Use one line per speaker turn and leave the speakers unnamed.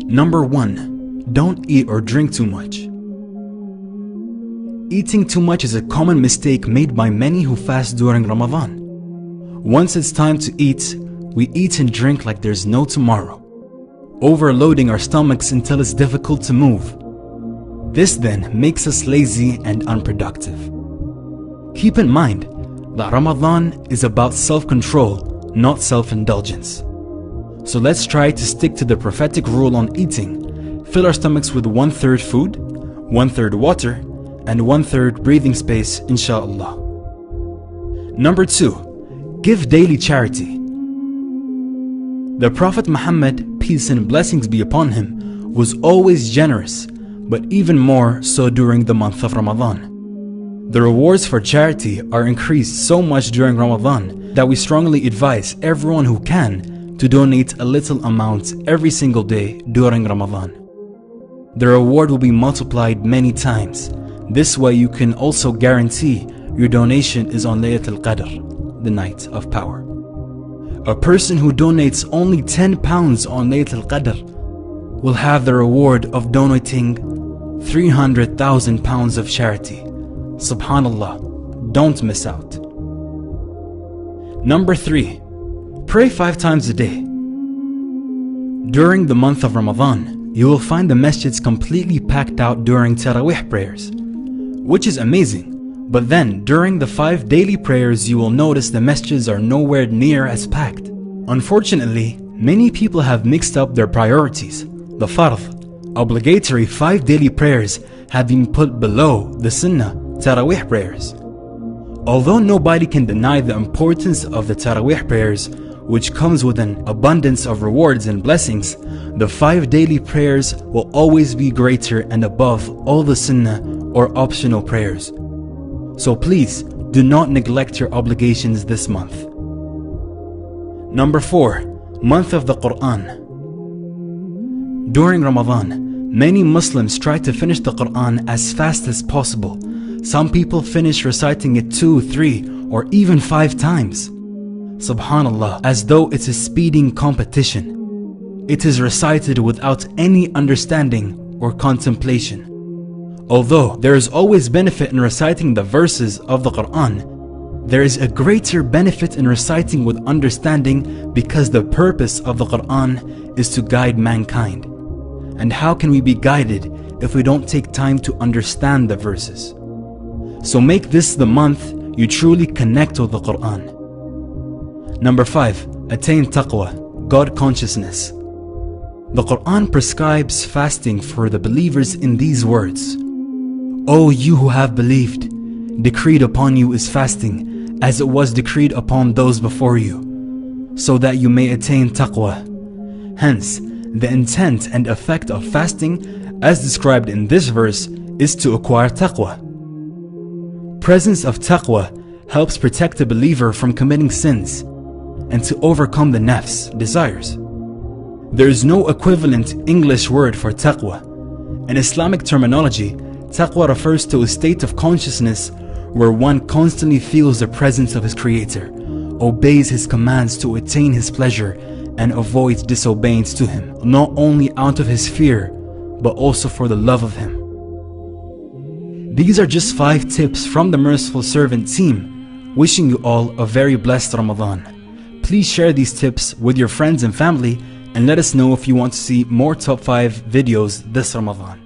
Number 1. Don't eat or drink too much. Eating too much is a common mistake made by many who fast during Ramadan. Once it's time to eat, we eat and drink like there's no tomorrow, overloading our stomachs until it's difficult to move. This then makes us lazy and unproductive. Keep in mind that Ramadan is about self-control, not self-indulgence. So let's try to stick to the prophetic rule on eating. Fill our stomachs with 1/3 food, 1/3 water, and 1/3 breathing space, inshallah. Number 2. Give daily charity. The Prophet Muhammad, peace and blessings be upon him, was always generous, but even more so during the month of Ramadan. The rewards for charity are increased so much during Ramadan that we strongly advise everyone who can to donate a little amount every single day during Ramadan. The reward will be multiplied many times. This way you can also guarantee your donation is on Laylatul Qadr, the night of power. A person who donates only 10 pounds on Laylatul Qadr will have the reward of donating 300,000 pounds of charity. Subhanallah, don't miss out. Number 3. Pray 5 times a day. During the month of Ramadan, you will find the masjids completely packed out during Taraweeh prayers, which is amazing. But then, during the 5 daily prayers, you will notice the masjids are nowhere near as packed. Unfortunately, many people have mixed up their priorities. The fardh, obligatory 5 daily prayers, have been put below the sunnah, Taraweeh prayers. Although nobody can deny the importance of the Taraweeh prayers, which comes with an abundance of rewards and blessings, the 5 daily prayers will always be greater and above all the sunnah or optional prayers. So please do not neglect your obligations this month. Number 4. Month of the Quran. During Ramadan, many Muslims try to finish the Quran as fast as possible. Some people finish reciting it 2, 3, or even 5 times. Subhanallah, as though it's a speeding competition. It is recited without any understanding or contemplation. Although there is always benefit in reciting the verses of the Quran, there is a greater benefit in reciting with understanding, because the purpose of the Quran is to guide mankind. And how can we be guided if we don't take time to understand the verses? So make this the month you truly connect with the Quran. Number 5. Attain taqwa, God consciousness. The Quran prescribes fasting for the believers in these words: O you who have believed, decreed upon you is fasting, as it was decreed upon those before you, so that you may attain taqwa. Hence, the intent and effect of fasting, as described in this verse, is to acquire taqwa. Presence of taqwa helps protect the believer from committing sins and to overcome the nafs, desires. There is no equivalent English word for taqwa. In Islamic terminology, taqwa refers to a state of consciousness where one constantly feels the presence of his Creator, obeys his commands to attain his pleasure, and avoids disobedience to him, not only out of his fear, but also for the love of him. These are just 5 tips from the Merciful Servant team, wishing you all a very blessed Ramadan. Please share these tips with your friends and family, and let us know if you want to see more top 5 videos this Ramadan.